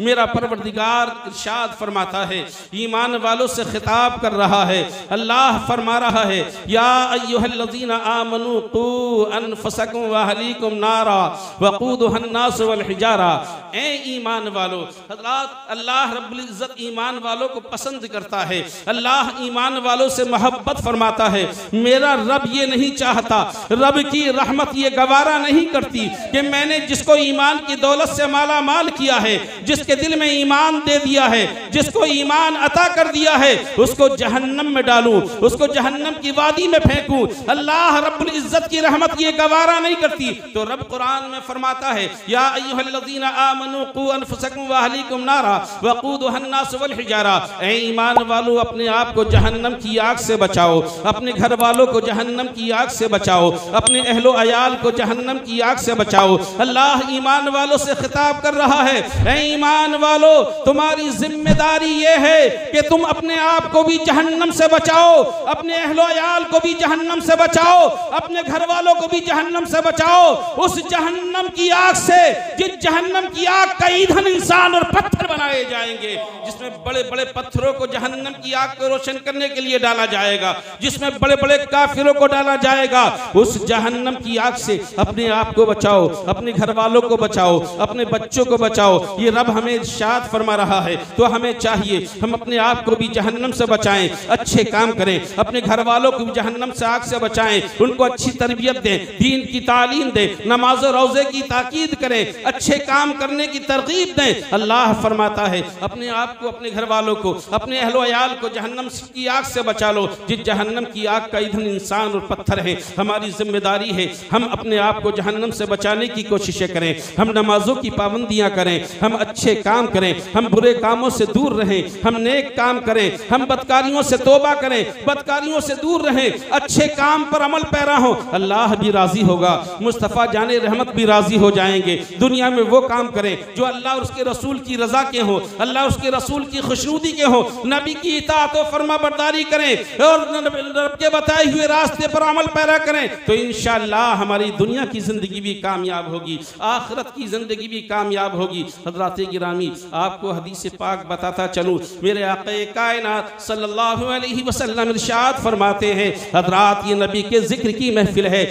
मेरा परवरदिगार इरशाद फरमाता है, ईमान वालों से खिताब कर रहा है। अल्लाह फरमा रहा है, या अय्युहल्लज़ीना आमनू क़ू अनफुसकुम व अहलीकुम नारा वक़ूदुहन नास वल हिजारा। ए ईमान वालों, हज़रात अल्लाह रब्बुल इज़्ज़त ईमान वालों को पसंद करता है। अल्लाह ईमान वालों से मोहब्बत फरमाता है। मेरा रब ये नहीं चाहता, रब की रहमत ये गवारा नहीं करती कि मैंने जिसको ईमान की दौलत से माला माल किया है, जिसके दिल में ईमान दे दिया है, जिसको ईमान अता कर दिया है, उसको जहन्नम में डालूं, उसको जहन्नम की वादी में फेंकूं। अल्लाह रब्बुल इज़्ज़त की रहमत ये गवारा नहीं करती। तो रब कुरान में फरमाता है, या अय्युहल्लज़ीना आमनू क़ू अनफुसकुम व अहलीकुम नारा वक़ूदुहन नास वल हिजारा। ऐ ईमान वालों, अपने आप को जहन्नम की आग से बचाओ, अपने घर वालों को जहन्नम की आग से बचाओ, अपने अहलो अयाल को जहन्नम की आग से बचाओ। अल्लाह ईमान वालों से खिताब कर रहा है, ऐ ईमान वालों, तुम्हारी जिम्मेदारी ये है कि तुम अपने आप को भी जहन्नम से बचाओ, अपने अहलो अयाल को भी जहन्नम से बचाओ, अपने घर वालों को भी जहन्नम से बचाओ। उस जहन्नम की आग से, जिस जहन्नम की आग का ईंधन इंसान और पत्थर बनाए जाएंगे, जिसमें बड़े बड़े पत्थरों को जहन्नम की आग को रोशन करने के लिए डाला जाएगा, जिसमें बड़े बड़े काफिरों को डाला जाएगा। उस जहन्नम की आग से अपने आप को बचाओ, अपने घर वालों को बचाओ, अपने बच्चों को बचाओ। ये रब हमें इरशाद फरमा रहा है। तो हमें चाहिए हम अपने आप को भी जहन्नम से बचाएं, अच्छे काम करें, अपने घर वालों को भी जहन्नम से आग से बचाएं, उनको अच्छी तरबियत दें, दीन की तालीम दें, नमाज और रोज़े की ताकीद करें, अच्छे काम करने की तरगीब दें। अल्लाह फरमाता है, अपने आप को, अपने घर वालों को, अपने अहलो अयाल को जहन्नम की आग से बचा लो, जिस जहन्नम की आग का ईंधन इंसान और पत्थर है। हमारी जिम्मेदारी है हम अपने आप को जहन्नम से बचाने की कोशिशें करें, हम नमाजों की पाबंदियां करें, हम अच्छे काम करें, हम बुरे कामों से दूर रहें, हम नेक काम करें, हम बदकारियों से तौबा करें, बदकारियों से दूर रहें, अच्छे काम पर अमल पैरा हो। अल्लाह भी राजी होगा, मुस्तफ़ा जाने रहमत भी राजी हो जाएंगे। दुनिया में वो काम करें जो अल्लाह और उसके रसूल की रजा के हो, अल्लाह उसके रसूल की खुशनुदी के हो, नबी की इताअत और फरमाबरदारी करें और रब के बताए हुए रास्ते पर अमल पैरा करें। तो इंशाअल्लाह हमारी दुनिया की जिंदगी भी कामयाब होगी, आखिरत की जिंदगी भी कामयाब होगी। हज़रात गिरामी, आपको हदीस पाक बताता चलूँ, मेरे आक़ाए कायनात सल्लल्लाहु अलैहि वसल्लम इरशाद फरमाते हैं, हज़रात ये नबी के जिक्र की महफिल है,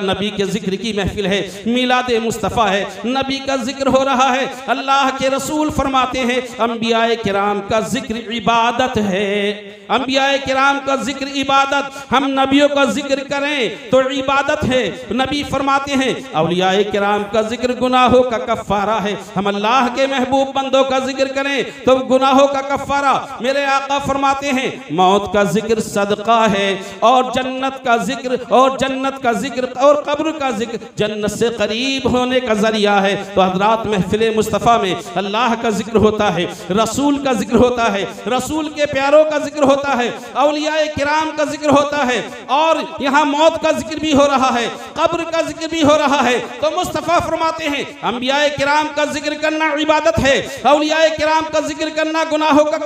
नबी के जिक्र की महफिल है, मिलाद मुस्तफ़ा है, नबी का जिक्र हो रहा है। अल्लाह के रसूल फरमाते हैं, अंबियाए किराम का जिक्र इबादत है, अंबियाए किराम का जिक्र इबादत। हम नबियों का जिक्र करें तो इबादत है। नबी फरमाते हैं, औलियाए किराम का जिक्र गुनाहों का कफ़ारा है। हम अल्लाह के महबूब बंदों का जिक्र करें तो गुनाहों का कफ़ारा। मेरे आका फरमाते हैं, मौत का जिक्र सदका है और जन्नत का जिक्र, और जन्नत का जिक्र और कब्र का जिक्र जन्नत से करीब होने का जरिया है। तो हज़रात महफिल मुस्तफ़ा में अल्लाह का जिक्र होता है, रसूल का जिक्र होता है, रसूल के प्यारों का जिक्र होता है, औलियाए किराम का जिक्र होता है, और यहाँ मौत का जिक्र भी हो रहा है, कब्र का जिक्र भी हो रहा है। तो मुस्तफ़ा फरमाते हैं, अंबियाए किराम का जिक्र करना इबादत है, औलियाए किराम का जिक्र करना गुनाहों का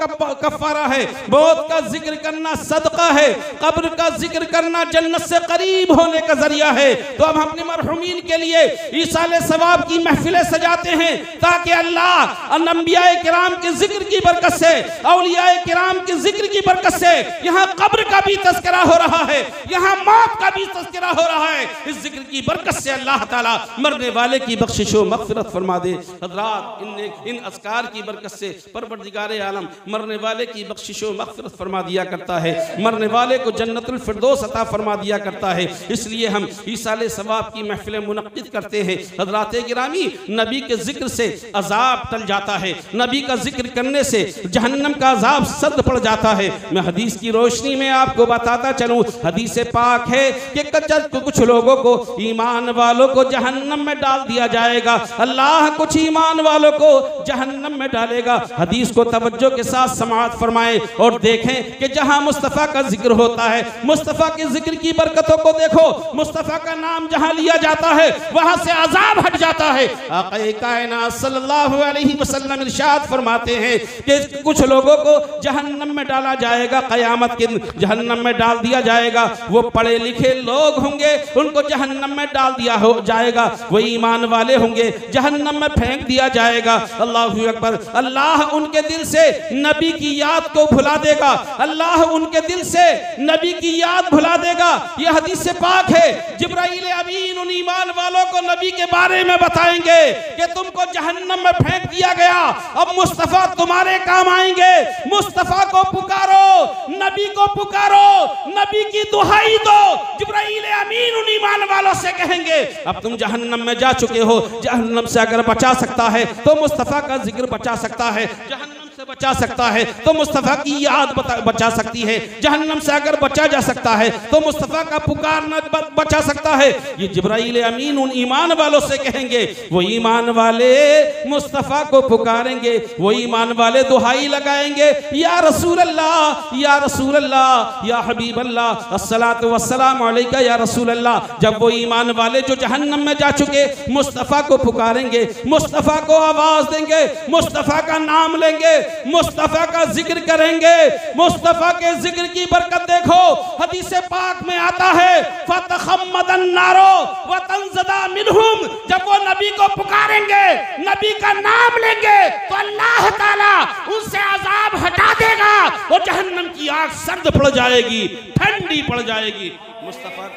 कफ़ारा है, मौत का जिक्र करना सदका है, कब्र का जिक्र करना जन्नत से करीब होने का जरिया है। तो हम अपने मरहुमीन के लिए ईसाले सवाब की महफिलें सजाते हैं ताकि अल्लाह अंबियाए किराम के जिक्र की बरकत से, औलियाए किराम के जिक्र की बरकत से यहाँ कब्र का भी तज़किरा हो रहा है, यहाँ मौत का भी तज़किरा हो रहा है। इस जिक्र की बरकत से अल्लाह ताला मरने वाले की बख्शिश व मग़फ़िरत फरमा दे। हज़रात इन अज़कार की बरकत से परवरदिगार आलम मरने वाले की बख्शिश व मग़फ़िरत फरमा दिया करता है, मरने वाले को जन्नतुल फ़िरदौस अता फरमा दिया करता है। इसलिए हम ईसाले सवाब की महफिलें मुनक़्क़िद करते हैं। हज़रात गिरामी, नबी के जिक्र से अज़ाब टल जाता है, नबी का जिक्र करने से जहन्नम का अज़ाब सद पड़ जाता है। मैं हदीस की रोशनी में आपको बताता चलूँ, हदीस पाक है कि कुछ लोगों को, ईमान वालों को जहन्नम में डाल दिया जाएगा। अल्लाह कुछ ईमान वालों को जहन्नम में डालेगा। हदीस को तवज्जो के साथ समाअत फरमाएं और देखें कि जहां मुस्तफ़ा का जिक्र होता है, मुस्तफ़ा के जिक्र की बरकतों को देखो, मुस्तफ़ा का नाम जहां लिया जाता है वहां से अजाब हट जाता है। आक़ाए कायनात सल्लल्लाहु अलैहि वसल्लम इरशाद फरमाते हैं कि कुछ लोगों को जहन्नम में डाला जाएगा, क़यामत के जहन्नम में डाल दिया जाएगा। वो पढ़े लिखे लोग होंगे, उनको जहन्नम में डाल दिया हो जाएगा। वो ईमान वाले होंगे, जहन्नम में फेंक दिया जाएगा। अल्लाहु अकबर। अल्लाह उनके दिल से नबी की याद को भुला देगा, अल्लाह उनके दिल से नबी की याद भुला देगा। यह हदीस से पाक है। जिब्राइल अमीन उन ईमान वालों को नबी के बारे में बताएंगे कि तुमको जहन्नम में फेंक दिया गया, अब मुस्तफा तुम्हारे काम आएंगे। मुस्तफा को पुकारो, नबी को पुकारो, नबी की दुहाई दो। जिब्राइल अमीन उन ईमान वालों से कहेंगे अब तुम जहन्नम में जा चुके हो, जहन्नम से अगर बचा सकता है तो मुस्तफा का जिक्र बचा सकता है, जहन्नम से बचा सकता है तो मुस्तफा की याद बचा सकती है, जहन्नम से अगर बचा जा सकता है तो मुस्तफा का पुकारना बचा सकता है। ये जिब्राइल अमीन उन ईमान वालों से कहेंगे। वो ईमान वाले मुस्तफा को पुकारेंगे, वो ईमान वाले दुहाई लगाएंगे, या रसूल अल्लाह, या रसूल अल्लाह, या हबीब अल्लाह, अस्सलातु वस्सलाम अलैका या रसूल अल्लाह। जब वो ईमान वाले जो जहन्नम में जा चुके मुस्तफा को पुकारेंगे, मुस्तफा को आवाज देंगे, मुस्तफा का नाम लेंगे, मुस्तफा का जिक्र करेंगे, मुस्तफा के जिक्र की बरकत देखो। हदीस पाक में आता है फतखम्मदन नारो व तंजदा मिनहुम। जब वो नबी को पुकारेंगे, नबी का नाम लेंगे तो अल्लाह ताला उनसे अजाब हटा देगा और जहन्नम की आग सर्द पड़ जाएगी, ठंडी पड़ जाएगी। मुस्तफा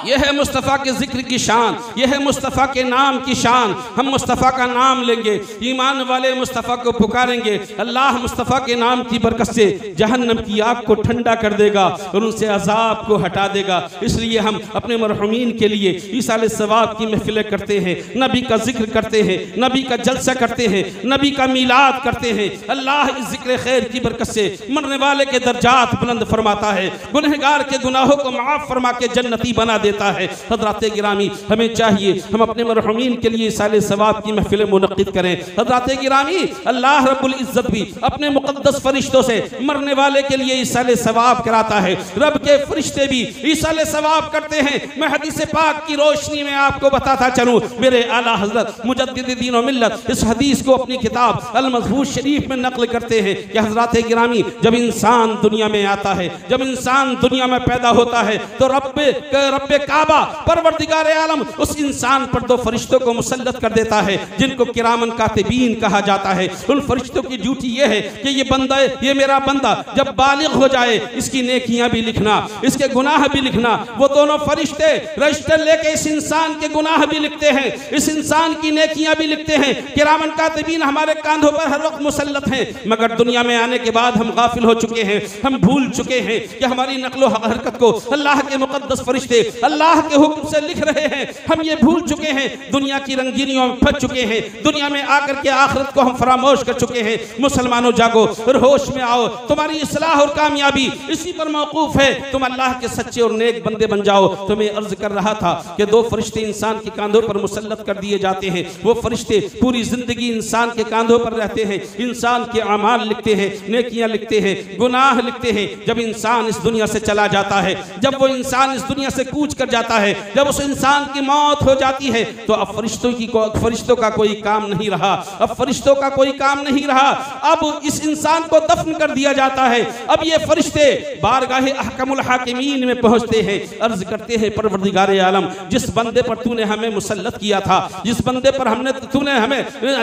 यह है मुस्तफ़ा के जिक्र की शान, यह है मुस्तफ़ा के नाम की शान। हम मुस्तफ़ा का नाम लेंगे, ईमान वाले मुस्तफ़ा को पुकारेंगे, अल्लाह मुस्तफ़ा के नाम की बरकत से जहन्नम की आग को ठंडा कर देगा और उनसे अजाब को हटा देगा। इसलिए हम अपने मरहुमीन के लिए ईसाले सवाब की महफिलें करते हैं, नबी का जिक्र करते हैं, नबी का जलसा करते हैं, नबी का मीलाद करते हैं। अल्लाह इस जिक्र खैर की बरकत से मरने वाले के दर्जात बुलंद फरमाता है, गुनहगार के गुनाहों को माफ़ फरमा के जन्नती बना देता है। हज़रात गिरामी, हमें चाहिए हम अपने मरहुमीन के लिए साले सवाब की महफिलें मुनक़्क़िद करें। हज़रात गिरामी, अल्लाह रब्बुल इज़्ज़त भी अपने मुक़द्दस फरिश्तों से मरने वाले के लिए साले सवाब कराता है। रब के फरिश्ते भी साले सवाब करते हैं। मैं हदीस पाक की रोशनी में आपको बताता चलूँ, मेरे आला हज़रत मुजद्दिद दीन व मिल्लत इस हदीस को अपनी किताब अल मज़बूत शरीफ में नक़ल करते हैं कि हज़रात गिरामी, जब इंसान दुनिया में आता है, जब इंसान दुनिया में पैदा होता है तो रब्बे काबा परवरदिगार आलम उस इंसान पर दो फरिश्तों को मुसल्लत कर देता है जिनको किरामन कातिबीन कहा जाता है। उन फरिश्तों की ड्यूटी यह है कि ये बंदा, ये मेरा बंदा जब बालिग हो जाए इसकी नेकियां भी लिखना, इसके गुनाह भी लिखना। वो दोनों फरिश्ते रजिस्टर लेके इस इंसान के गुनाह भी लिखते हैं, इस इंसान की नेकियां भी लिखते हैं। किरामन कातिबीन हमारे कांधों पर हर वक्त मुसल्लत हैं, मगर दुनिया में आने के बाद हम गाफिल हो चुके हैं, हम भूल चुके हैं कि हमारी नक्लो हरकत को अल्लाह के मुकद्दस फरिश्ते अल्लाह के हुक्म से लिख रहे हैं। हम ये भूल चुके हैं, दुनिया की रंगीनियों में फंस चुके हैं, दुनिया में आकर के आखिरत को हम फरामोश कर चुके हैं। मुसलमानों जागो और होश में आओ, तुम्हारी इस्लाह और कामयाबी इसी पर मौकूफ है। तुम अल्लाह के सच्चे और नेक बंदे बन जाओ। तो मैं अर्ज कर रहा था कि दो फरिश्ते इंसान के कांधों पर मुसल्लत कर दिए जाते हैं। वो फरिश्ते पूरी जिंदगी इंसान के कांधों पर रहते हैं, इंसान के अमाल लिखते हैं, नेकियां लिखते हैं, गुनाह लिखते हैं। जब इंसान इस दुनिया से चला जाता है, जब वो इंसान इस दुनिया से कूच कर जाता है, जब उस इंसान की मौत हो जाती है तो अब फरिश्तों का कोई काम नहीं रहा, अब फरिश्तों का कोई काम नहीं रहा। अब इस इंसान को दफन कर दिया जाता है। अब ये फरिश्ते बारगाहे अहकमुल हाकिमीन में पहुंचते हैं, अर्ज करते हैं परवरदिगारे आलम, जिस बंदे पर तूने हमें मुसल्लत किया था, जिस बंदे पर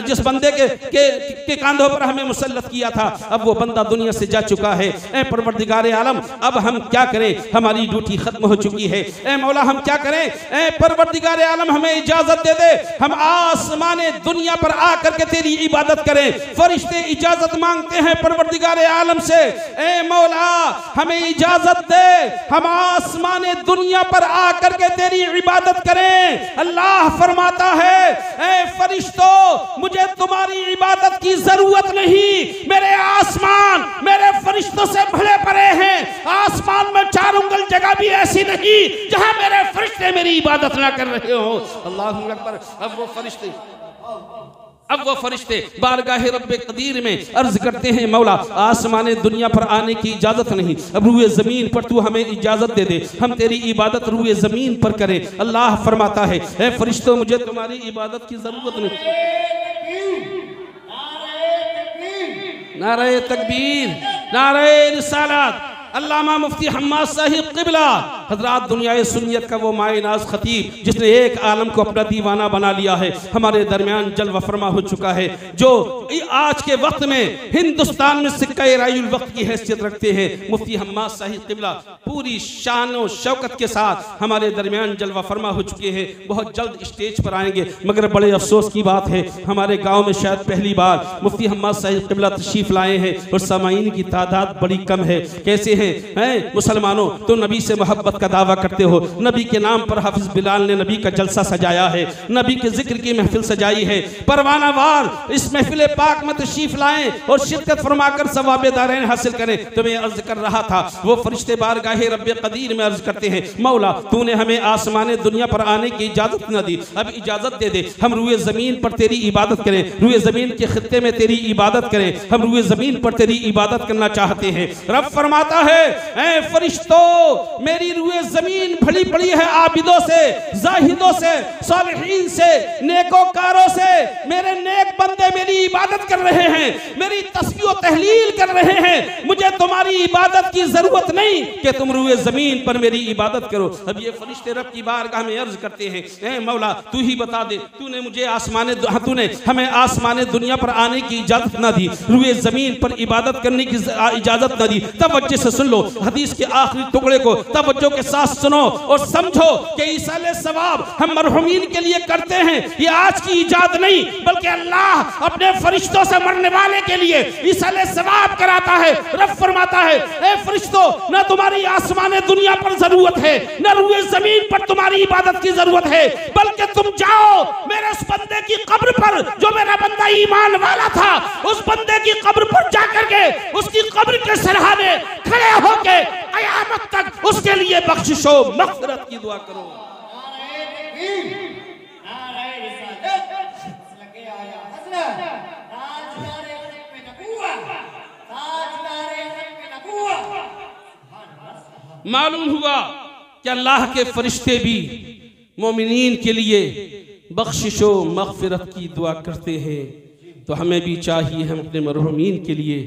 जिस बंदे के कांधों पर हमें मुसल्लत किया था, अब वो बंदा दुनिया से जा चुका है। ए परवरदिगारे आलम, अब हम क्या करें? हमारी ड्यूटी खत्म हो चुकी है। ए मौला, हम क्या करें? ए परवरदिगारे आलम, हमें इजाजत दे दे, हम आसमाने दुनिया पर आकर के तेरी इबादत करें। फरिश्ते इजाजत मांगते हैं परवरदिगारे आलम से, ए मौला हमें इजाजत दे, हम आसमाने दुनिया पर आकर के तेरी इबादत करें। अल्लाह फरमाता है, ए फरिश्तों, मुझे तुम्हारी इबादत की जरूरत नहीं, मेरे आसमान मेरे फरिश्तों से भरे पड़े हैं। आसमान में 4 उंगल जगह भी ऐसी नहीं जहां मेरे फरिश्ते मेरी इबादत ना कर रहे हो। अल्लाहु अकबर। अब वो फरिश्ते बारगाह रब्बे कदीर में अर्ज करते हैं, मौला आसमान दुनिया पर आने की इजाजत नहीं, अब रूए ज़मीन पर तू हमें इजाजत दे दे, हम तेरी इबादत रूए ज़मीन पर करें। अल्लाह फरमाता है, ए फरिश्तों, मुझे तुम्हारी इबादत की जरूरत नहीं। नारे तकबीर, नारे रिसालत। अल्लामा मुफ्ती हम्माद साहिब क़िबला हज़रात दुनिया सुन्नियत का वो मायनाज खतीब जिसने एक आलम को अपना दीवाना बना लिया है, हमारे दरमियान जलवा फरमा हो चुका है, जो आज के वक्त में हिंदुस्तान में सिक्का रायुल वक्त की हैसियत रखते हैं। मुफ्ती हम्माद साहिब क़िबला पूरी शान और शौकत के साथ हमारे दरमियान जलवा फरमा हो चुके हैं। बहुत जल्द स्टेज पर आएंगे, मगर बड़े अफसोस की बात है हमारे गाँव में शायद पहली बार मुफ्ती हम्माद साहिब क़िबला तशरीफ़ लाए हैं और सामाईन की तादाद बड़ी कम है। कैसे हैं मुसलमानों, तो नबी से मोहब्बत का दावा करते हो, नबी के नाम पर हाफिज बिलाल ने नबी का जलसा सजाया है, नबी के जिक्र की महफिल सजाई है। परवाना वार इस महफिल पाक में तशरीफ लाएं और शिरकत फरमाकर सवाब दारैन हासिल करें। तो मैं अर्ज कर रहा था, वो फरिश्ते बारगाहे रब्बे कदीर में अर्ज करते हैं, मौला तूने हमें आसमान दुनिया पर आने की इजाजत न दी, अब इजाजत दे दे, हम रुए जमीन पर तेरी इबादत करें, रुए जमीन के खित्ते में तेरी इबादत करें, हम रुए जमीन पर तेरी इबादत करना चाहते हैं। रब फरमाता है, ऐ फरिश्तों मेरी रूए जमीन भरी पड़ी है आबिदों से, जाहिदों से, सालिहीन से, नेकोकारों से। मेरे नेक बंदे मेरी इबादत कर रहे हैं, मेरी तस्बीह तहलील कर रहे हैं। मुझे तुम्हारी इबादत की जरूरत नहीं कि तुम रूए जमीन पर मेरी इबादत करो। अब ये फरिश्ते रब की बारगाह में अर्ज करते हैं, ऐ मौला तू ही बता दे, तूने मुझे तूने हमें आसमान दुनिया पर आने की इजाजत ना दी, रूए जमीन पर इबादत करने की इजाजत ना दी। तवज्जो से सुन लो हदीस के आखिरी टुकड़े को, तवज्जो के साथ सुनो और समझो कि ईसाले सवाब हम मरहुमीन के लिए करते हैं। ये आज की इजाद नहीं, बल्कि अल्लाह अपने फरिश्तों से मरने वाले के लिए ईसाले सवाब कराता है। रब फरमाता है, ए फरिश्तों न तुम्हारी आसमान दुनिया पर जरूरत है, न रुए जमीन पर तुम्हारी इबादत की जरूरत है, बल्कि तुम जाओ मेरे उस बंदे की कब्र पर जो मेरा बंदा ईमान वाला था, उस बंदे की कब्र पर जाकर के उसकी कब्र के सरहाने खड़े होके कयामत तक उसके लिए बख्शिशो मग़फ़िरत की दुआ करो। मालूम हुआ कि अल्लाह के फरिश्ते भी मोमिनीन के लिए बख्शिशो मग़फ़िरत की दुआ करते हैं। तो हमें भी चाहिए हम अपने मरहुमीन के लिए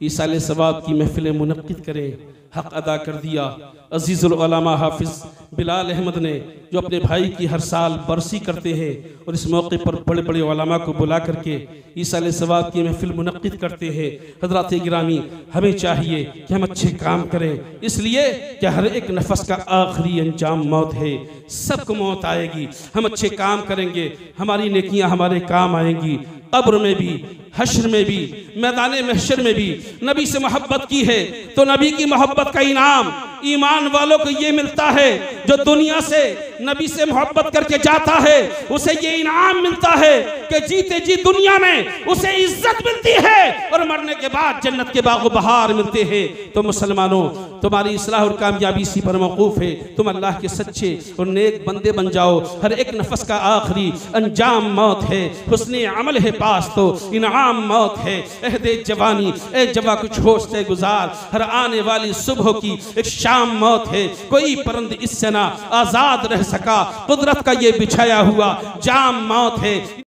ईसाले सवाब की महफिल मुनक्किद करें। हक अदा कर दिया अजीज़ुल उलमा हाफिज़ बिलाल अहमद ने, जो अपने भाई की हर साल बरसी करते हैं और इस मौके पर बड़े बड़े उलमा को बुला करके ईसाले सवाब की महफिल मुनक्किद करते हैं। हज़रात गिरामी, हमें चाहिए कि हम अच्छे काम करें, इसलिए कि हर एक नफस का आखिरी अंजाम मौत है, सबको मौत आएगी। हम अच्छे काम करेंगे, हमारी नेकियां हमारे काम आएंगी, कब्र में भी, हश्र में भी, मैदान महशर में भी। नबी से मोहब्बत की है तो नबी की मोहब्बत का इनाम ईमान वालों को ये मिलता है। जो दुनिया से नबी से मोहब्बत करके जाता है उसे ये इनाम मिलता है कि जीते जी दुनिया में उसे इज्जत मिलती है और मरने के बाद जन्नत के बागो बहार मिलते हैं। तो मुसलमानों, तुम्हारी इस्लाह और कामयाबी इसी पर मौकूफ है। तुम अल्लाह के सच्चे और नेक बंदे बन जाओ। हर एक नफस का आखिरी अंजाम मौत है, हुस्ने अमल है पास तो इनाम मौत है। एहदे जवानी ए जवा कुछ होश से गुजार, हर आने वाली सुबह की एक शाम मौत है। कोई परंद इससे ना आजाद रह सका, कुदरत का ये बिछाया हुआ जाम मौत है।